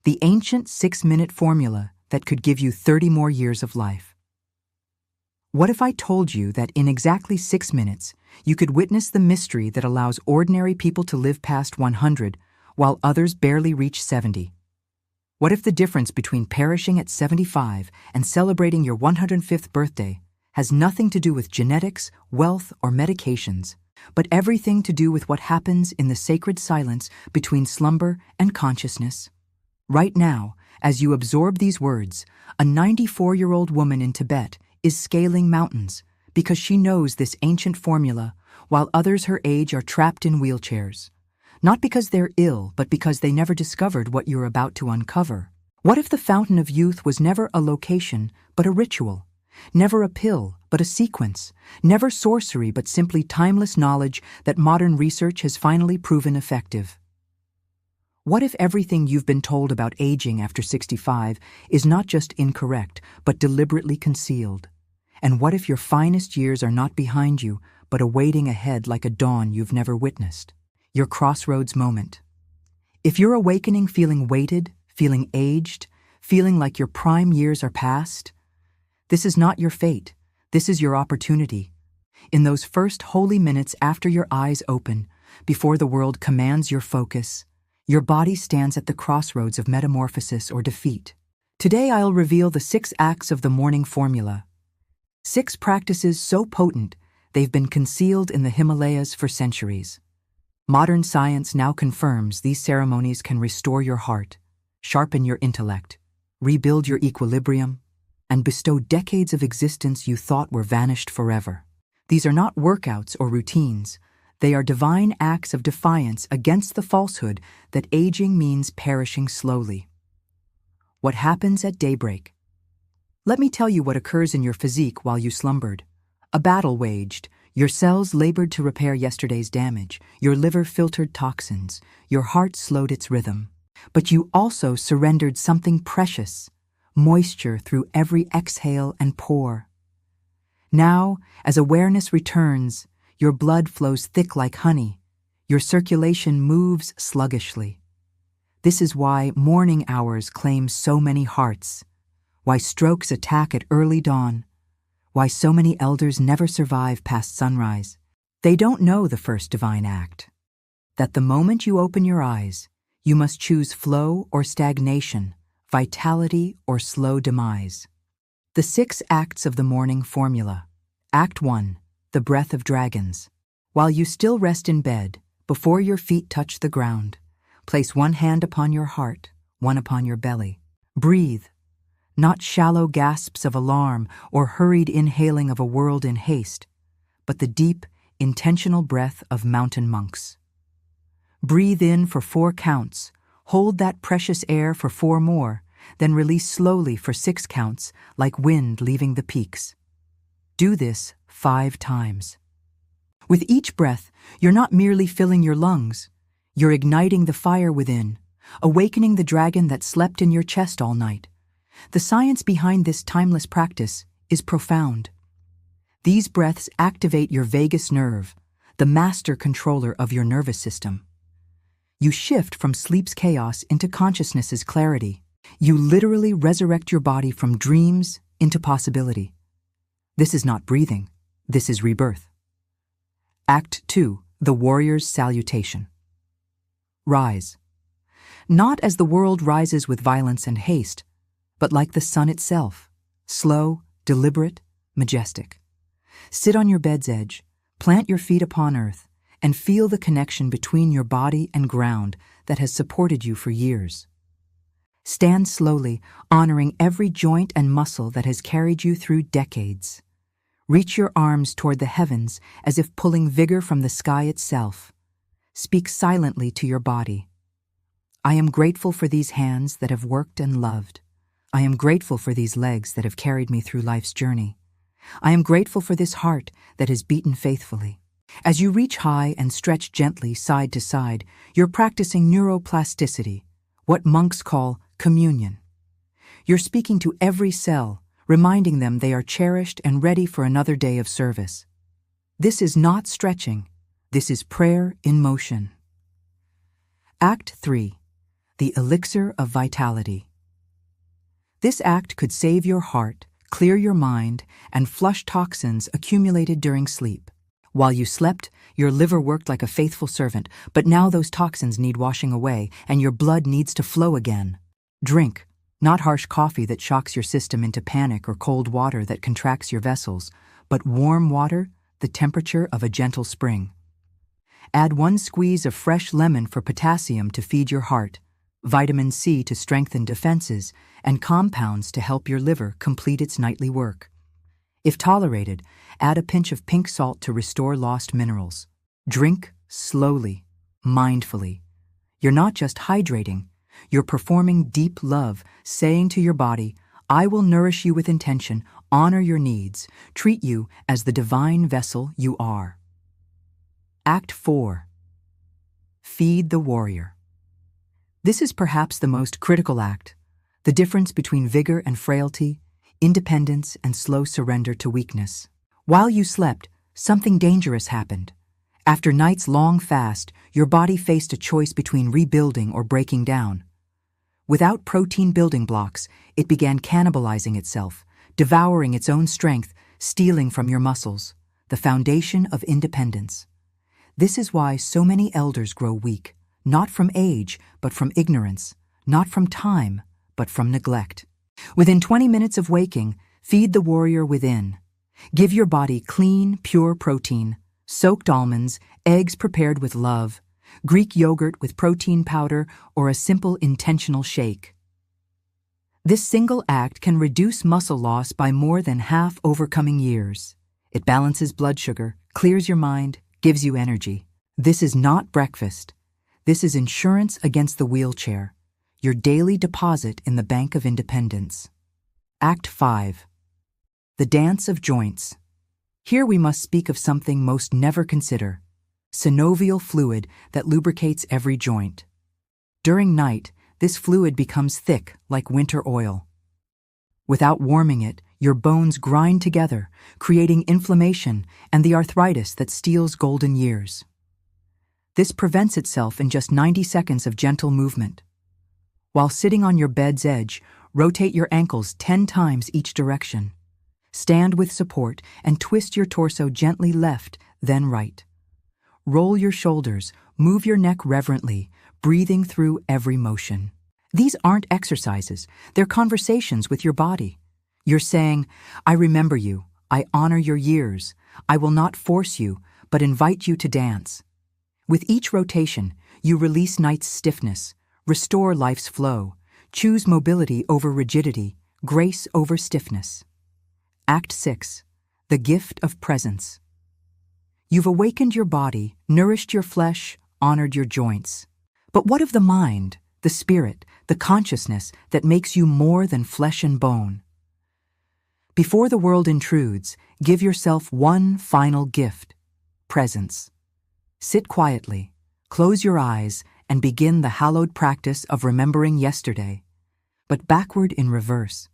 The ancient 6-minute formula that could give you 30 more years of life. What if I told you that in exactly 6 minutes, you could witness the mystery that allows ordinary people to live past 100 while others barely reach 70? What if the difference between perishing at 75 and celebrating your 105th birthday has nothing to do with genetics, wealth, or medications, but everything to do with what happens in the sacred silence between slumber and consciousness? Right now, as you absorb these words, a 94-year-old woman in Tibet is scaling mountains because she knows this ancient formula, while others her age are trapped in wheelchairs. Not because they're ill, but because they never discovered what you're about to uncover. What if the fountain of youth was never a location, but a ritual? Never a pill, but a sequence. Never sorcery, but simply timeless knowledge that modern research has finally proven effective. What if everything you've been told about aging after 65 is not just incorrect, but deliberately concealed? And what if your finest years are not behind you, but awaiting ahead like a dawn you've never witnessed? Your crossroads moment. If you're awakening feeling weighted, feeling aged, feeling like your prime years are past, this is not your fate. This is your opportunity. In those first holy minutes after your eyes open, before the world commands your focus, your body stands at the crossroads of metamorphosis or defeat. Today I'll reveal the 6 acts of the morning formula. 6 practices so potent they've been concealed in the Himalayas for centuries. Modern science now confirms these ceremonies can restore your heart, sharpen your intellect, rebuild your equilibrium, and bestow decades of existence you thought were vanished forever. These are not workouts or routines. They are divine acts of defiance against the falsehood that aging means perishing slowly. What happens at daybreak? Let me tell you what occurs in your physique while you slumbered. A battle waged. Your cells labored to repair yesterday's damage. Your liver filtered toxins. Your heart slowed its rhythm. But you also surrendered something precious, moisture through every exhale and pour. Now, as awareness returns, your blood flows thick like honey. Your circulation moves sluggishly. This is why morning hours claim so many hearts, why strokes attack at early dawn, why so many elders never survive past sunrise. They don't know the first divine act, that the moment you open your eyes, you must choose flow or stagnation, vitality or slow demise. The 6 acts of the morning formula. Act 1. The breath of dragons. While you still rest in bed, before your feet touch the ground, place one hand upon your heart, one upon your belly. Breathe, not shallow gasps of alarm or hurried inhaling of a world in haste, but the deep, intentional breath of mountain monks. Breathe in for 4 counts, hold that precious air for 4 more, then release slowly for 6 counts, like wind leaving the peaks. Do this 5 times. With each breath, you're not merely filling your lungs, you're igniting the fire within, awakening the dragon that slept in your chest all night. The science behind this timeless practice is profound. These breaths activate your vagus nerve, the master controller of your nervous system. You shift from sleep's chaos into consciousness's clarity. You literally resurrect your body from dreams into possibility. This is not breathing, this is rebirth. Act 2. The warrior's salutation. Rise. Not as the world rises with violence and haste, but like the sun itself, slow, deliberate, majestic. Sit on your bed's edge, plant your feet upon earth, and feel the connection between your body and ground that has supported you for years. Stand slowly, honoring every joint and muscle that has carried you through decades. Reach your arms toward the heavens as if pulling vigor from the sky itself. Speak silently to your body. I am grateful for these hands that have worked and loved. I am grateful for these legs that have carried me through life's journey. I am grateful for this heart that has beaten faithfully. As you reach high and stretch gently side to side, you're practicing neuroplasticity, what monks call communion. You're speaking to every cell, reminding them they are cherished and ready for another day of service. This is not stretching. This is prayer in motion. Act 3. the elixir of vitality. This act could save your heart, clear your mind, and flush toxins accumulated during sleep. While you slept, your liver worked like a faithful servant, but now those toxins need washing away, and your blood needs to flow again. Drink, not harsh coffee that shocks your system into panic or cold water that contracts your vessels, but warm water, the temperature of a gentle spring. Add 1 squeeze of fresh lemon for potassium to feed your heart, vitamin C to strengthen defenses, and compounds to help your liver complete its nightly work. If tolerated, add a pinch of pink salt to restore lost minerals. Drink slowly, mindfully. You're not just hydrating, you're performing deep love, saying to your body, I will nourish you with intention, honor your needs, treat you as the divine vessel you are. Act 4. Feed the warrior. This is perhaps the most critical act, the difference between vigor and frailty, independence and slow surrender to weakness. While you slept, something dangerous happened. After night's long fast, your body faced a choice between rebuilding or breaking down. Without protein building blocks, it began cannibalizing itself, devouring its own strength, stealing from your muscles, the foundation of independence. This is why so many elders grow weak, not from age, but from ignorance, not from time, but from neglect. Within 20 minutes of waking, feed the warrior within. Give your body clean, pure protein, soaked almonds, eggs prepared with love, Greek yogurt with protein powder, or a simple intentional shake. This single act can reduce muscle loss by more than half over coming years. It balances blood sugar, clears your mind, gives you energy. This is not breakfast. This is insurance against the wheelchair, your daily deposit in the Bank of Independence. Act 5. The dance of joints. Here we must speak of something most never consider: synovial fluid that lubricates every joint. During night, this fluid becomes thick like winter oil. Without warming it, your bones grind together, creating inflammation and the arthritis that steals golden years. This prevents itself in just 90 seconds of gentle movement. While sitting on your bed's edge, rotate your ankles 10 times each direction. Stand with support and twist your torso gently left, then right. Roll your shoulders, move your neck reverently, breathing through every motion. These aren't exercises, they're conversations with your body. You're saying, I remember you, I honor your years, I will not force you, but invite you to dance. With each rotation, you release night's stiffness, restore life's flow, choose mobility over rigidity, grace over stiffness. Act 6. The gift of presence. You've awakened your body, nourished your flesh, honored your joints. But what of the mind, the spirit, the consciousness that makes you more than flesh and bone? Before the world intrudes, give yourself one final gift: presence. Sit quietly, close your eyes, and begin the hallowed practice of remembering yesterday, but backward in reverse.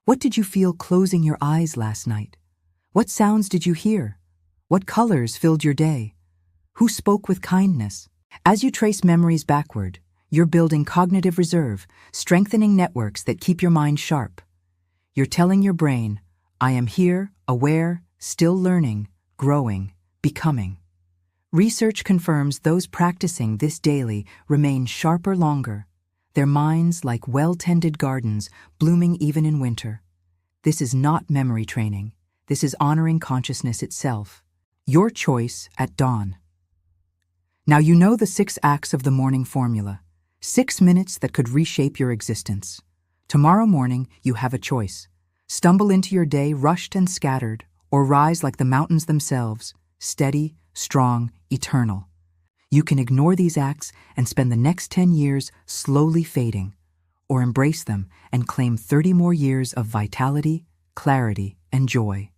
What did you feel closing your eyes last night? What sounds did you hear? What colors filled your day? Who spoke with kindness? As you trace memories backward, you're building cognitive reserve, strengthening networks that keep your mind sharp. You're telling your brain, I am here, aware, still learning, growing, becoming. Research confirms those practicing this daily remain sharper longer, their minds like well-tended gardens blooming even in winter. This is not memory training. This is honoring consciousness itself. Your choice at dawn. Now you know the 6 acts of the morning formula, 6 minutes that could reshape your existence. Tomorrow morning, you have a choice. Stumble into your day rushed and scattered, or rise like the mountains themselves, steady, strong, eternal. You can ignore these acts and spend the next 10 years slowly fading, or embrace them and claim 30 more years of vitality, clarity, and joy.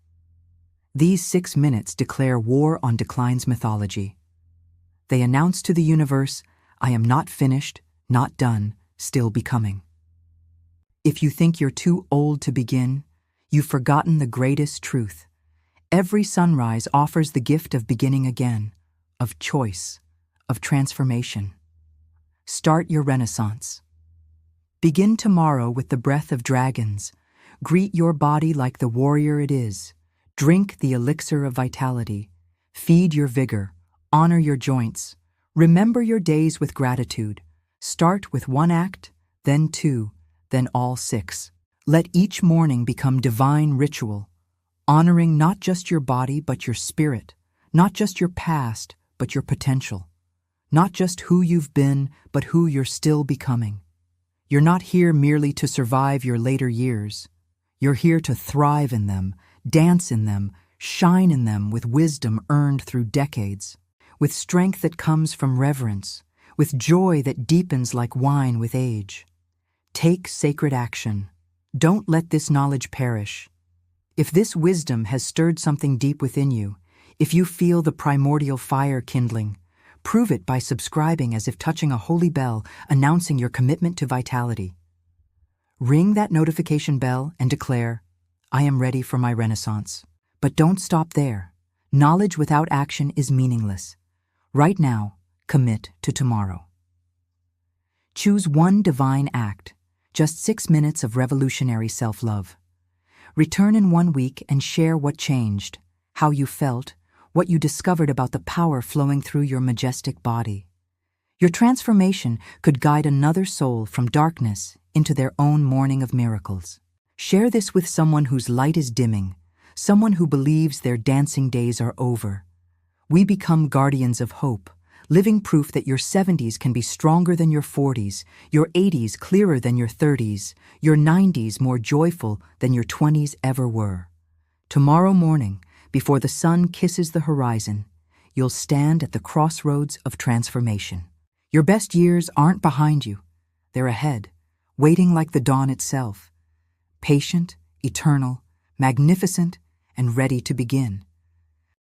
These 6 minutes declare war on decline's mythology. They announce to the universe, I am not finished, not done, still becoming. If you think you're too old to begin, you've forgotten the greatest truth. Every sunrise offers the gift of beginning again, of choice, of transformation. Start your renaissance. Begin tomorrow with the breath of dragons. Greet your body like the warrior it is. Drink the elixir of vitality. Feed your vigor. Honor your joints. Remember your days with gratitude. Start with 1 act, then 2, then all 6. Let each morning become divine ritual, honoring not just your body but your spirit, not just your past but your potential, not just who you've been but who you're still becoming. You're not here merely to survive your later years. You're here to thrive in them, dance in them, shine in them with wisdom earned through decades, with strength that comes from reverence, with joy that deepens like wine with age. Take sacred action. Don't let this knowledge perish. If this wisdom has stirred something deep within you, if you feel the primordial fire kindling, prove it by subscribing as if touching a holy bell announcing your commitment to vitality. Ring that notification bell and declare, I am ready for my renaissance. But don't stop there. Knowledge without action is meaningless. Right now, commit to tomorrow. Choose one divine act, just 6 minutes of revolutionary self-love. Return in 1 week and share what changed, how you felt, what you discovered about the power flowing through your majestic body. Your transformation could guide another soul from darkness into their own morning of miracles. Share this with someone whose light is dimming, someone who believes their dancing days are over. We become guardians of hope, living proof that your 70s can be stronger than your 40s, your 80s clearer than your 30s, your 90s more joyful than your 20s ever were. Tomorrow morning, before the sun kisses the horizon, you'll stand at the crossroads of transformation. Your best years aren't behind you. They're ahead, waiting like the dawn itself, patient, eternal, magnificent, and ready to begin.